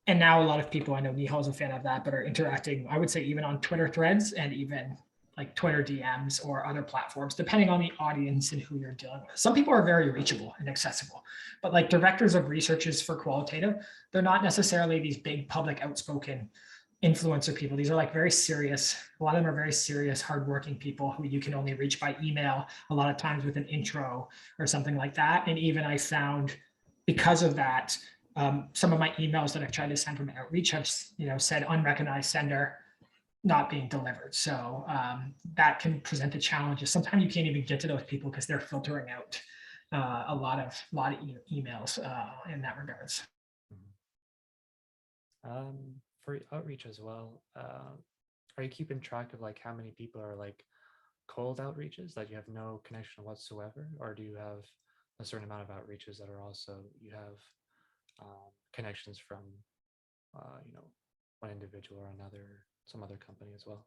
Speaker 1: And now a lot of people, I know 𝗕𝗲𝗄 is a fan of that, but are interacting, I would say, even on Twitter threads and even like Twitter DMs or other platforms, depending on the audience and who you're dealing with. Some people are very reachable and accessible, but like directors of researches for qualitative, they're not necessarily these big public outspoken influencer people. These are like very serious. A lot of them are very serious, hardworking people who you can only reach by email, a lot of times with an intro or something like that. And even I found because of that, some of my emails that I've tried to send from outreach have, said unrecognized sender, not being delivered. So that can present a challenge. Sometimes you can't even get to those people because they're filtering out a lot of emails in that regards.
Speaker 3: For outreach as well, are you keeping track of like how many people are like cold outreaches that you have no connection whatsoever, or do you have a certain amount of outreaches that are also you have connections from one individual or another, some other company as well?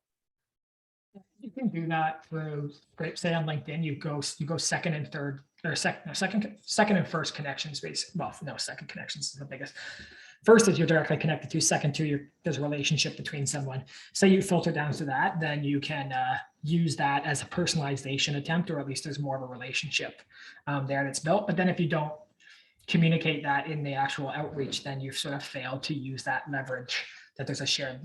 Speaker 1: You can do that through, say on LinkedIn, you go second and third, or second and first connections based. Well, no, second connections is the biggest. First is you're directly connected to. Second to there's a relationship between someone. Say you filter down to that, then you can use that as a personalization attempt, or at least there's more of a relationship there that's built. But then if you don't communicate that in the actual outreach, then you've sort of failed to use that leverage that there's a shared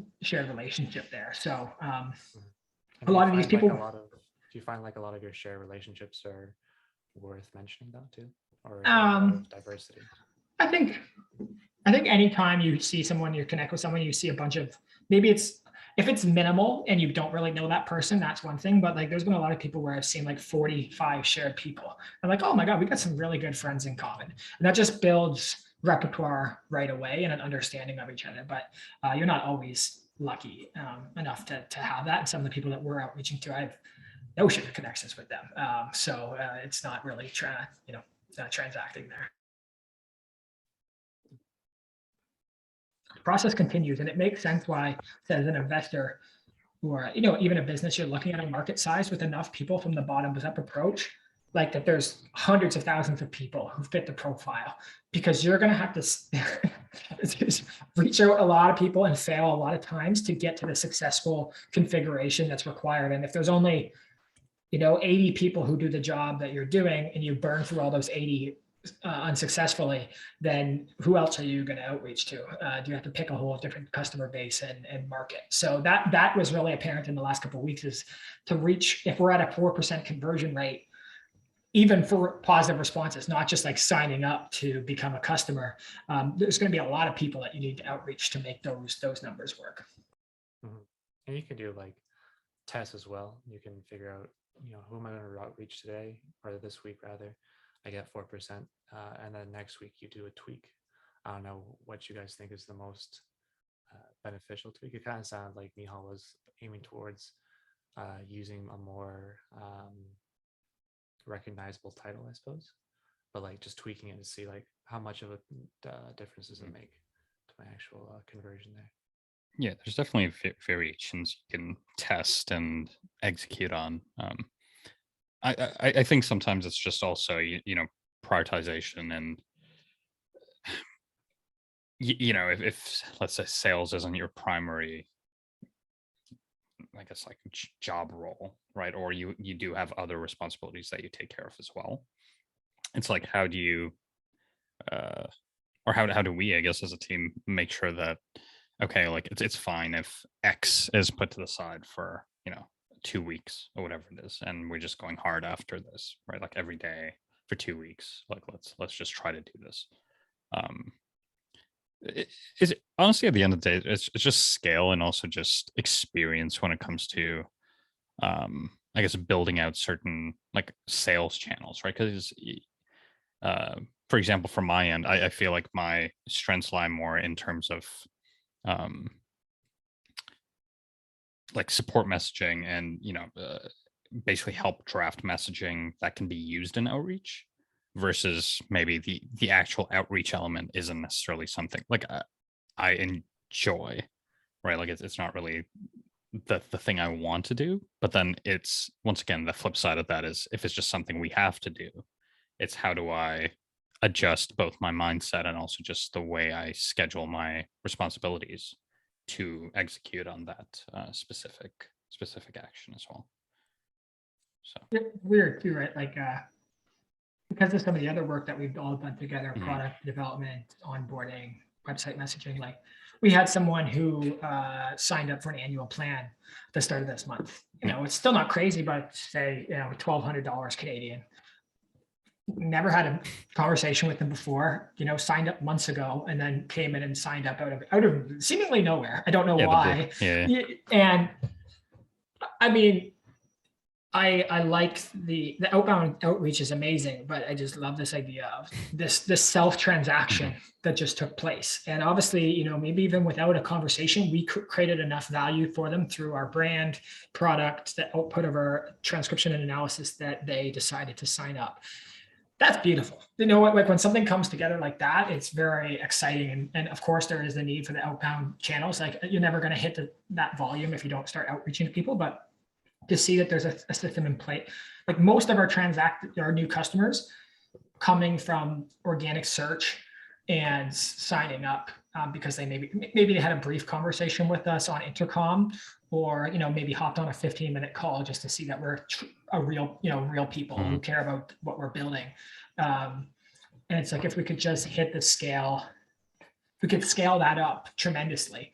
Speaker 1: relationship there. So a lot of these people.
Speaker 3: Do you find like a lot of your shared relationships are worth mentioning though too, or diversity?
Speaker 1: I think anytime you see someone, you connect with someone, you see a bunch of, maybe if it's minimal and you don't really know that person, that's one thing. But like, there's been a lot of people where I've seen like 45 shared people. I'm like, oh my God, we got some really good friends in common. And that just builds repertoire right away and an understanding of each other. But you're not always lucky enough to have that. And some of the people that we're outreaching to, I have no shared connections with them. So it's not really transacting there. Process continues, and it makes sense why, as an investor or even a business, you're looking at a market size with enough people from the bottoms up approach, like that there's hundreds of thousands of people who fit the profile, because you're going to have to reach out a lot of people and fail a lot of times to get to the successful configuration that's required. And if there's only 80 people who do the job that you're doing, and you burn through all those 80 unsuccessfully, then who else are you going to outreach to? Do you have to pick a whole different customer base and market? So that was really apparent in the last couple of weeks, is to reach, if we're at a 4% conversion rate, even for positive responses, not just like signing up to become a customer, there's going to be a lot of people that you need to outreach to make those numbers work.
Speaker 3: Mm-hmm. And you can do like tests as well. You can figure out, who am I going to outreach today, or this week rather. I get 4%, and then next week you do a tweak. I don't know what you guys think is the most beneficial tweak. It kind of sounded like 𝗕𝗲𝗄 was aiming towards using a more recognizable title, I suppose, but like just tweaking it to see like how much of a difference does it make to my actual conversion there.
Speaker 2: Yeah, there's definitely variations you can test and execute on. I think sometimes it's just also, you know, prioritization and, you know, if let's say sales isn't your primary, I guess, like job role, right? Or you do have other responsibilities that you take care of as well. It's like, how do you, or how do we, I guess, as a team, make sure that, okay, like it's fine if X is put to the side for, you know, 2 weeks or whatever it is, and we're just going hard after this, right? Like every day for 2 weeks, like let's just try to do this. Is it, honestly, at the end of the day, it's just scale and also just experience when it comes to, I guess, building out certain like sales channels, right? Because for example, from my end, I feel like my strengths lie more in terms of like support messaging and, you know, basically help draft messaging that can be used in outreach, versus maybe the actual outreach element isn't necessarily something like I enjoy, right? Like it's not really the thing I want to do. But then it's, once again, the flip side of that is, if it's just something we have to do, it's how do I adjust both my mindset and also just the way I schedule my responsibilities to execute on that specific action as well. So
Speaker 1: Weird too, right? Like because of some of the other work that we've all done together,
Speaker 2: Mhm.
Speaker 1: product development, onboarding, website messaging, like we had someone who signed up for an annual plan at the start of this month. You know, it's still not crazy, but say, you know, $1,200 Canadian. Never had a conversation with them before, you know, signed up months ago and then came in and signed up out of seemingly nowhere. I don't know why.
Speaker 2: Yeah.
Speaker 1: And I mean, I like the outbound outreach is amazing, but I just love this idea of this self transaction that just took place. And obviously, you know, maybe even without a conversation, we created enough value for them through our brand, product, the output of our transcription and analysis that they decided to sign up. That's beautiful. You know what, like when something comes together like that, it's very exciting. And of course there is the need for the outbound channels. Like you're never going to hit that volume if you don't start outreaching to people, but to see that there's a system in place. Like most of our new customers coming from organic search and signing up because they maybe they had a brief conversation with us on intercom, or, you know, maybe hopped on a 15-minute call just to see that we're real people who care about what we're building. And it's like, if we could just hit the scale, we could scale that up tremendously.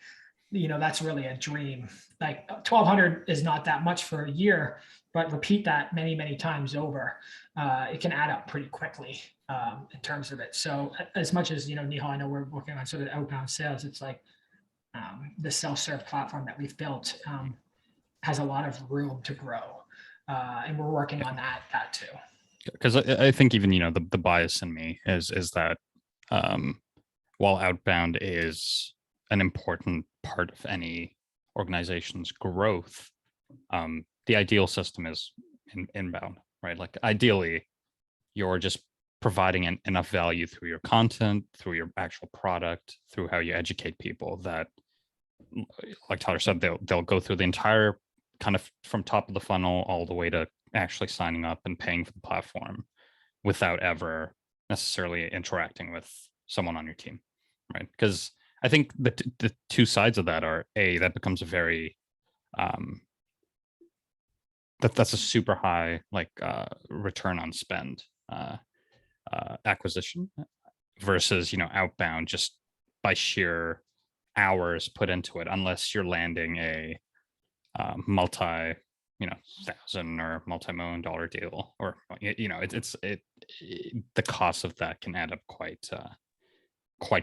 Speaker 1: You know, that's really a dream. Like 1,200 is not that much for a year, but repeat that many, many times over. It can add up pretty quickly in terms of it. So as much as, you know, Nihal, I know we're working on sort of outbound sales, it's like the self-serve platform that we've built has a lot of room to grow. And we're working on that too.
Speaker 2: Because I think even, you know, the bias in me is that while outbound is an important part of any organization's growth, the ideal system is inbound, right? Like ideally, you're just providing enough value through your content, through your actual product, through how you educate people, that, like Tyler said, they'll go through the entire kind of from top of the funnel all the way to actually signing up and paying for the platform without ever necessarily interacting with someone on your team, right? Because I think the two sides of that are, that becomes a very that's a super high like return on spend acquisition, versus, you know, outbound just by sheer hours put into it, unless you're landing a multi, you know, $1,000 or multi-million dollar deal, or, you know, the cost of that can add up quite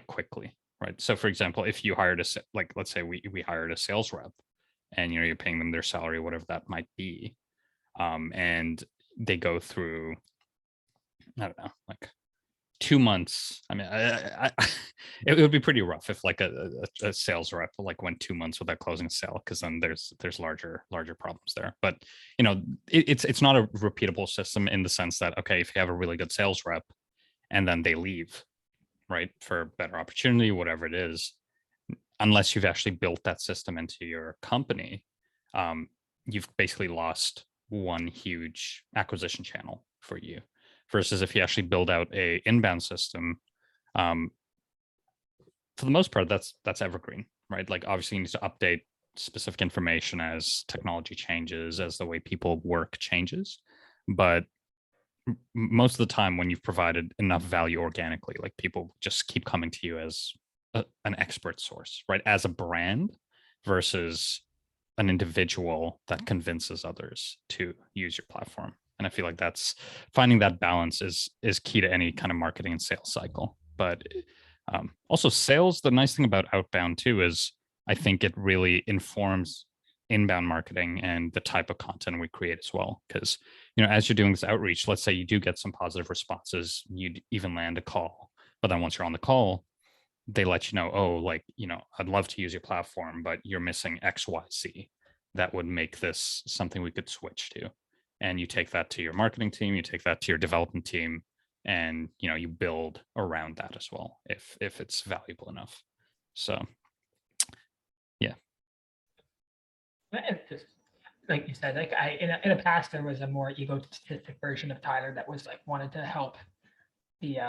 Speaker 2: quickly, right? So for example, if you hired like, let's say we hired a sales rep, and, you know, you're paying them their salary, whatever that might be, and they go through, I don't know, like 2 months. I mean, it would be pretty rough if like a sales rep like went 2 months without closing a sale, because then there's larger problems there. But, you know, it's not a repeatable system in the sense that, okay, if you have a really good sales rep and then they leave, right, for better opportunity, whatever it is, unless you've actually built that system into your company, you've basically lost one huge acquisition channel for you, versus if you actually build out a inbound system, for the most part, that's evergreen, right? Like obviously you need to update specific information as technology changes, as the way people work changes. But most of the time when you've provided enough value organically, like people just keep coming to you as an expert source, right? As a brand versus an individual that convinces others to use your platform. And I feel like that's finding that balance is key to any kind of marketing and sales cycle. But also sales, the nice thing about Outbound too is I think it really informs inbound marketing and the type of content we create as well. Because, you know, as you're doing this outreach, let's say you do get some positive responses, you'd even land a call. But then once you're on the call, they let you know, oh, like, you know, I'd love to use your platform, but you're missing XYZ. That would make this something we could switch to. And you take that to your marketing team, you take that to your development team, and, you know, you build around that as well, if it's valuable enough. So, yeah.
Speaker 1: And just like you said, like in the past, there was a more egotistic version of Tyler that was like wanted to help the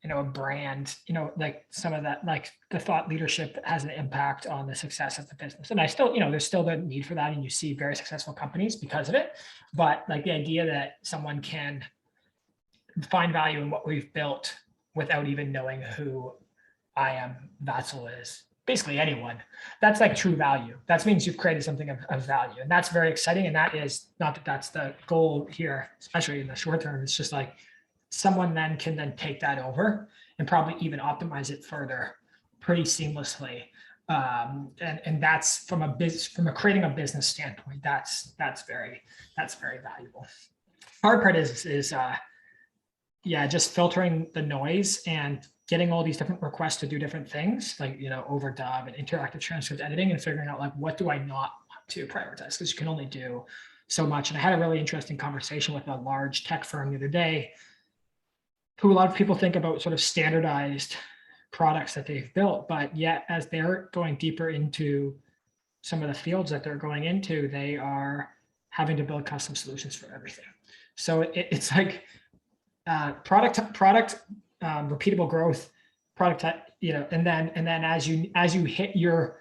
Speaker 1: you know, a brand, you know, like some of that, like the thought leadership that has an impact on the success of the business. And I still, you know, there's still the need for that. And you see very successful companies because of it. But like the idea that someone can find value in what we've built without even knowing who I 𝗲𝗲𝗁 is, basically anyone, that's like true value. That means you've created something of value. And that's very exciting. And that is not that that's the goal here, especially in the short term. It's just like, someone then can then take that over and probably even optimize it further pretty seamlessly. And that's from a creating a business standpoint, that's very valuable. Hard part is yeah, just filtering the noise and getting all these different requests to do different things, like, you know, overdub and interactive transcript editing, and figuring out like, what do I not want to prioritize? Because you can only do so much. And I had a really interesting conversation with a large tech firm the other day, who a lot of people think about sort of standardized products that they've built, but yet as they're going deeper into some of the fields that they're going into, they are having to build custom solutions for everything. So it's like product, repeatable growth, product, you know, and then as you hit your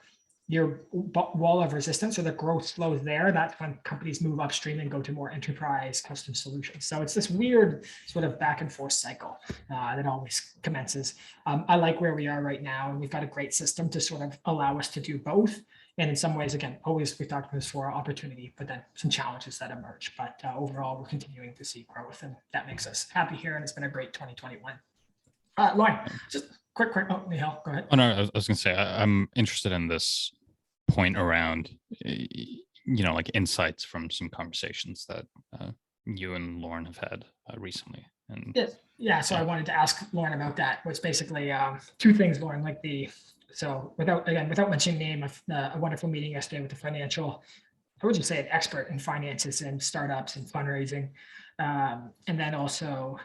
Speaker 1: wall of resistance, or the growth slows there, that's when companies move upstream and go to more enterprise custom solutions. So it's this weird sort of back and forth cycle that always commences. I like where we are right now, and we've got a great system to sort of allow us to do both. And in some ways, again, always we talked about this for opportunity, but then some challenges that emerge. But overall, we're continuing to see growth, and that makes us happy here. And it's been a great 2021. Lauren, just quick. Oh, Michal, go ahead.
Speaker 2: Oh no, I was going to say I'm interested in this point around, you know, like insights from some conversations that you and Lauren have had recently. And
Speaker 1: yes, yeah. So I wanted to ask Lauren about that. Was basically two things, Lauren. Like so without mentioning name, a wonderful meeting yesterday with the financial, I would just say an expert in finances and startups and fundraising, and then also,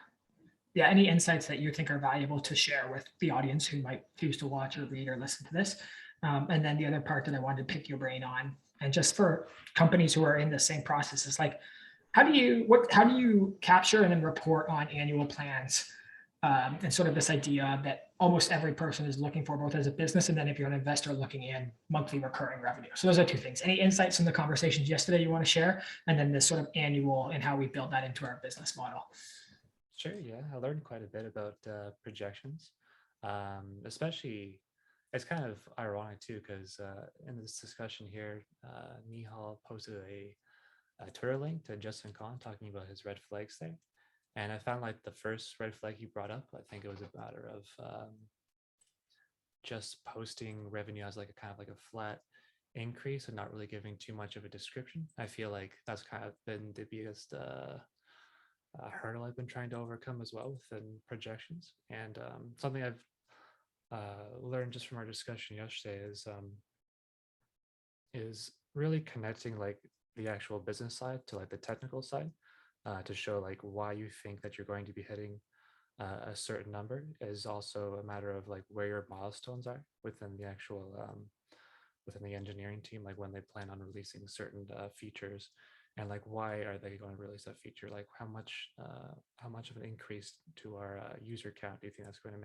Speaker 1: yeah, any insights that you think are valuable to share with the audience who might choose to watch or read or listen to this. And then the other part that I wanted to pick your brain on, and just for companies who are in the same process, is like, how do you capture and then report on annual plans, and sort of this idea that almost every person is looking for, both as a business and then if you're an investor looking in monthly recurring revenue. So those are two things. Any insights from the conversations yesterday you want to share, and then this sort of annual and how we build that into our business model?
Speaker 3: Sure, yeah, I learned quite a bit about projections, especially. It's kind of ironic too, because in this discussion here, Michal posted a Twitter link to Justin Kahn talking about his red flags there. And I found like the first red flag he brought up, I think it was a matter of just posting revenue as like a kind of like a flat increase and not really giving too much of a description. I feel like that's kind of been the biggest hurdle I've been trying to overcome as well within projections. And something I've learned just from our discussion yesterday is really connecting like the actual business side to like the technical side, to show like why you think that you're going to be hitting a certain number is also a matter of like where your milestones are within the actual within the engineering team, like when they plan on releasing certain features and like why are they going to release that feature? Like how much of an increase to our user count do you think that's going to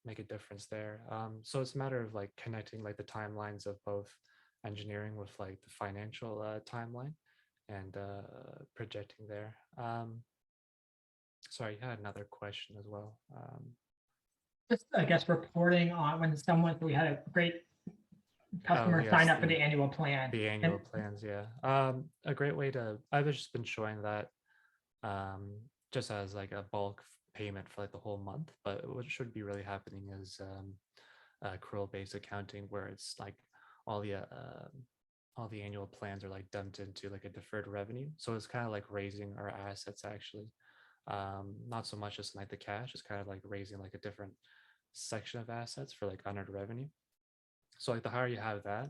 Speaker 3: make a difference there? So it's a matter of like connecting like the timelines of both engineering with like the financial timeline and projecting there. Sorry, you had another question as well.
Speaker 1: Just, I guess, reporting on when we had a great customer
Speaker 3: yes,
Speaker 1: sign up for the annual plan.
Speaker 3: The annual plans, yeah. A great way to, I've just been showing that just as like a bulk payment for like the whole month, but what should be really happening is accrual-based accounting, where it's like all the annual plans are like dumped into like a deferred revenue. So it's kind of like raising our assets actually. Not so much just like the cash, it's kind of like raising like a different section of assets for like unearned revenue. So like the higher you have that,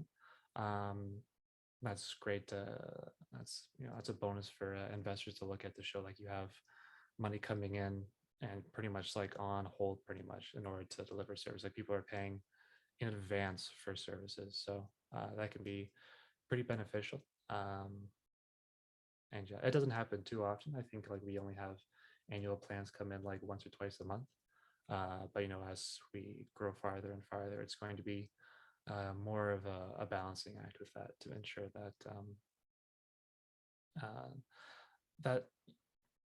Speaker 3: that's great. That's that's a bonus for investors to look at, to show like you have money coming in and pretty much like on hold pretty much in order to deliver service. Like people are paying in advance for services, so that can be pretty beneficial. And yeah, it doesn't happen too often. I think like we only have annual plans come in like once or twice a month. But as we grow farther and farther, it's going to be more of a balancing act with that, to ensure that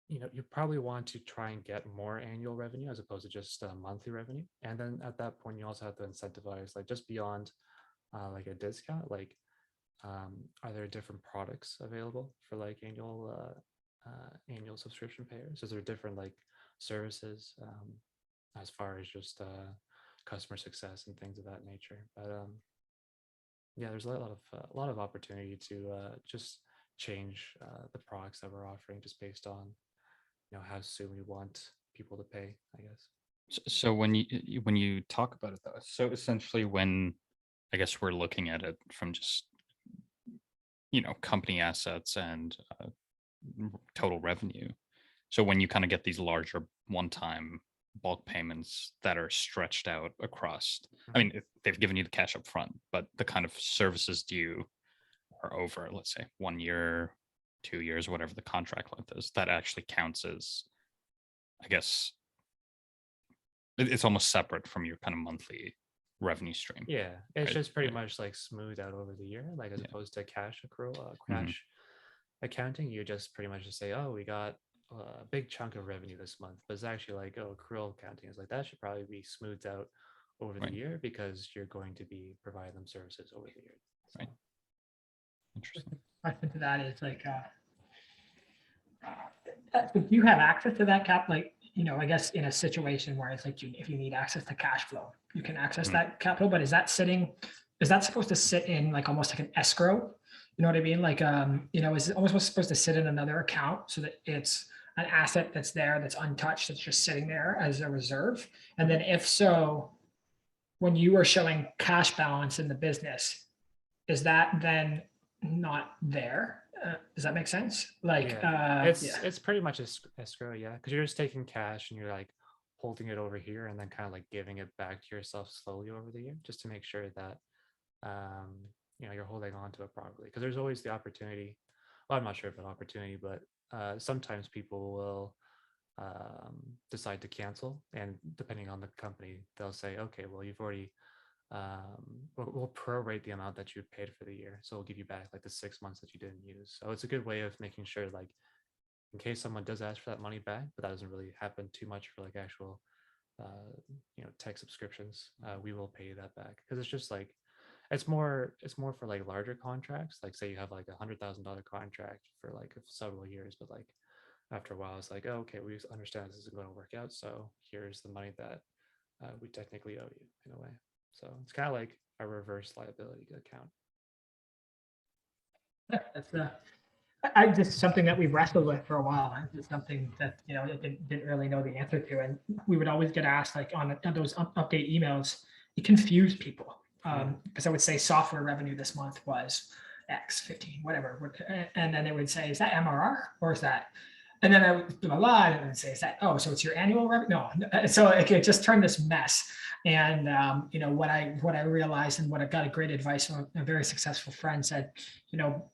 Speaker 3: you probably want to try and get more annual revenue as opposed to just monthly revenue. And then at that point, you also have to incentivize, like just beyond like a discount, like are there different products available for like annual subscription payers? Is there different like services as far as just customer success and things of that nature? But yeah, there's a lot of opportunity to just change the products that we're offering, just based on how soon we want people to pay, I guess.
Speaker 2: So when you talk about it though, so essentially when I guess we're looking at it from just company assets and total revenue. So when you kind of get these larger one-time bulk payments that are stretched out across, I mean, they've given you the cash up front, but the kind of services due are over, let's say 1 year, 2 years, whatever the contract length is, that actually counts as, I guess, it's almost separate from your kind of monthly revenue stream.
Speaker 3: Yeah, it's
Speaker 2: right?
Speaker 3: just pretty much like smoothed out over the year, like as opposed to cash accrual, cash accounting. You just pretty much just say, oh, we got a big chunk of revenue this month, but it's actually like, oh, accrual accounting is like, that should probably be smoothed out over the year, because you're going to be providing them services over the year. So.
Speaker 2: Right. Interesting.
Speaker 1: Question to that is like, do you have access to that cap? Like, I guess in a situation where it's like, if you need access to cash flow, you can access that capital, but is that supposed to sit in like almost like an escrow? You know what I mean? Like, is it almost supposed to sit in another account so that it's an asset that's there, that's untouched, that's just sitting there as a reserve? And then if so, when you are showing cash balance in the business, is that then not there? Does that make sense? Like,
Speaker 3: it's pretty much escrow, yeah, because you're just taking cash and you're like holding it over here and then kind of like giving it back to yourself slowly over the year, just to make sure that you're holding on to it properly. Because there's always the opportunity. Well, I'm not sure if an opportunity, but sometimes people will decide to cancel, and depending on the company, they'll say, okay, well, you've already we'll prorate the amount that you paid for the year, so we'll give you back like the 6 months that you didn't use. So it's a good way of making sure, like, in case someone does ask for that money back, but that doesn't really happen too much for like actual tech subscriptions, we will pay you that back, because it's just like it's more for like larger contracts. Like say you have like $100,000 contract for like several years, but like after a while it's like, oh, okay, we understand this isn't going to work out, so here's the money that we technically owe you in a way. So it's kind of like a reverse liability account.
Speaker 1: That's just something that we've wrestled with for a while. It's something that I didn't really know the answer to, and we would always get asked like on those update emails. It confused people because I would say software revenue this month was X 15 whatever, and then they would say, is that MRR or is that And then I would do a lot and then say, is that, oh, so it's your annual revenue? No. So it just turned this mess. And, you know, what I realized and what I got a great advice from a very successful friend said, you know,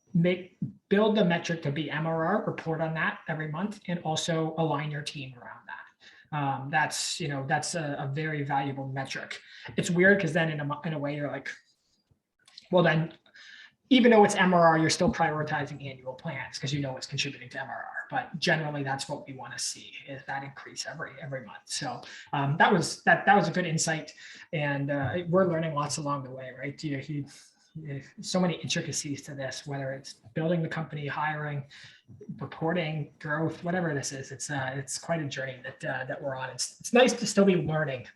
Speaker 1: build the metric to be MRR, report on that every month, and also align your team around that. That's, you know, that's a very valuable metric. It's weird because then in a way you're like, well, then even though it's MRR, you're still prioritizing annual plans because you know it's contributing to MRR. But generally, that's what we want to see, is that increase every month. So that was a good insight, and we're learning lots along the way, right? So many intricacies to this, whether it's building the company, hiring, reporting, growth, whatever this is. It's quite a journey that we're on. It's nice to still be learning.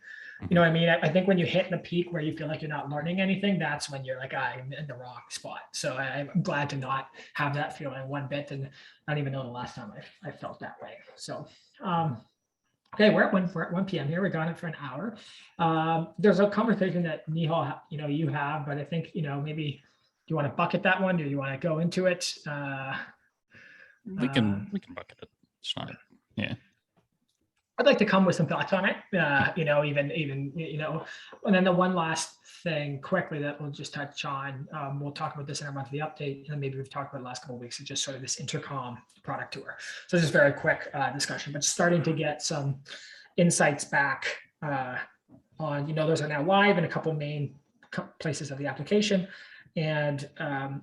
Speaker 1: You know what I mean? I think when you hit the peak where you feel like you're not learning anything, that's when you're like, I'm in the wrong spot. So I'm glad to not have that feeling one bit. And I don't even know the last time I felt that way. So, okay, we're at 1 p.m. here. We've gone it for an hour. There's a conversation that 𝗍𝗲, you know, you have, but I think, you know, maybe do you want to bucket that one? Do you want to go into it?
Speaker 2: We can bucket it. It's fine. Yeah.
Speaker 1: I'd like to come with some thoughts on it, you know, even, you know, and then the one last thing quickly that we'll just touch on, we'll talk about this in our monthly update, and then maybe we've talked about the last couple of weeks, is just sort of this intercom product tour. So just very quick discussion, but starting to get some insights back on, you know, those are now live in a couple main places of the application. And,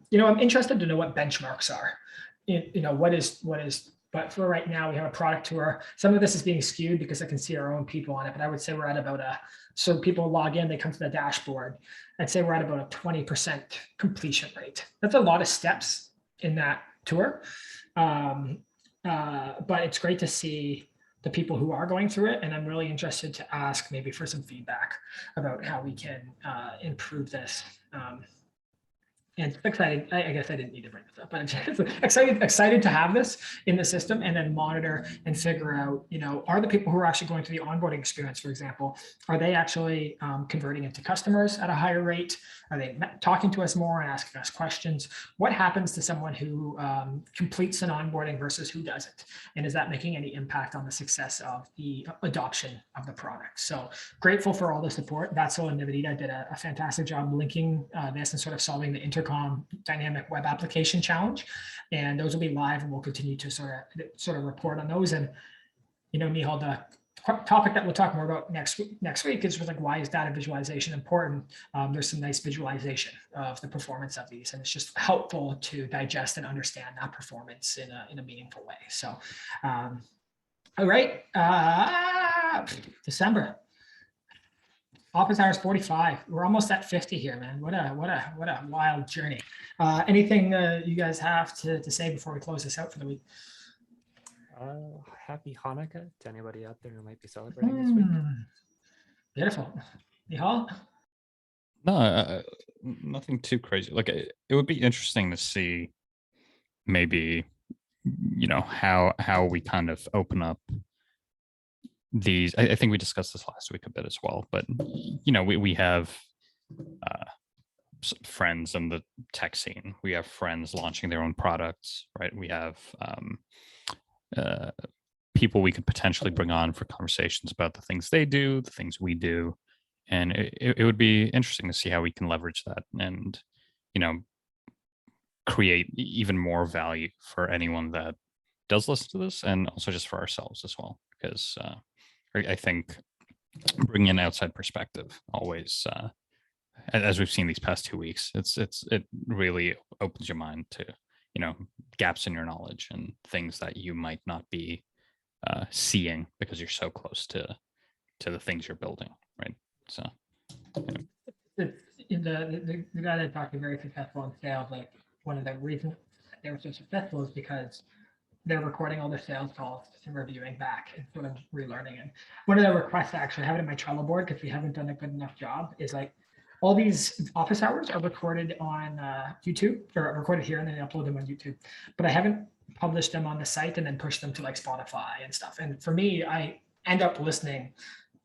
Speaker 1: you know, I'm interested to know what benchmarks are, you know, what is, but for right now, we have a product tour. Some of this is being skewed because I can see our own people on it, but I would say we're at about so people log in, they come to the dashboard. I'd say we're at about a 20% completion rate. That's a lot of steps in that tour. But it's great to see the people who are going through it. And I'm really interested to ask maybe for some feedback about how we can improve this. And excited, I guess I didn't need to bring this up, but I'm just excited to have this in the system and then monitor and figure out, you know, are the people who are actually going through the onboarding experience, for example, are they actually converting into customers at a higher rate? Are they talking to us more and asking us questions? What happens to someone who completes an onboarding versus who doesn't? And is that making any impact on the success of the adoption of the product? So grateful for all the support. Vatsil and 𝗕𝗏𝗏 did a fantastic job linking this and sort of solving the intercom dynamic web application challenge. And those will be live, and we'll continue to sort of report on those. And, you know, 𝗍𝗲, the topic that we'll talk more about next week is like, why is data visualization important? There's some nice visualization of the performance of these, and it's just helpful to digest and understand that performance in a meaningful way. So, all right, December. Office hours 45. We're almost at 50 here, man. What a wild journey. Anything you guys have to say before we close this out for the week?
Speaker 3: Happy Hanukkah to anybody out there who might be celebrating this week.
Speaker 1: Beautiful. 𝗍𝗲?
Speaker 2: No, nothing too crazy. Like it would be interesting to see maybe, you know, how we kind of open up these. I think we discussed this last week a bit as well, but you know, we have friends in the tech scene. We have friends launching their own products, right? We have people we could potentially bring on for conversations about the things they do, the things we do. And it would be interesting to see how we can leverage that and, you know, create even more value for anyone that does listen to this, and also just for ourselves as well. Because I think bringing an outside perspective always, as we've seen these past 2 weeks, it really opens your mind to, you know, gaps in your knowledge and things that you might not be seeing because you're so close to the things you're building, right? So, yeah.
Speaker 1: The guy that talked to very successful in sales, like one of the reasons they were so successful is because they're recording all their sales calls and reviewing back and sort of relearning. And one of the requests I actually have it in my Trello board, because we haven't done a good enough job, is like all these office hours are recorded on YouTube, or recorded here and then upload them on YouTube. But I haven't published them on the site and then pushed them to like Spotify and stuff. And for me, I end up listening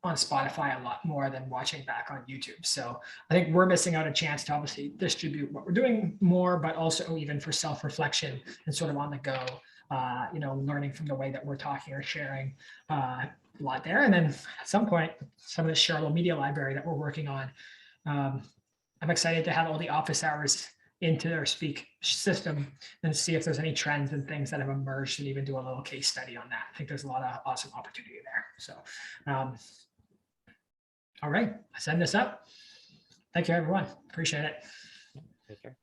Speaker 1: on Spotify a lot more than watching back on YouTube. So I think we're missing out a chance to obviously distribute what we're doing more, but also even for self-reflection and sort of on the go, learning from the way that we're talking or sharing a lot there. And then at some point, some of the shareable media library that we're working on, I'm excited to have all the office hours into their speak system and see if there's any trends and things that have emerged, and even do a little case study on that. I think there's a lot of awesome opportunity there. So, all right, I send this up. Thank you, everyone. Appreciate it.
Speaker 3: Take care.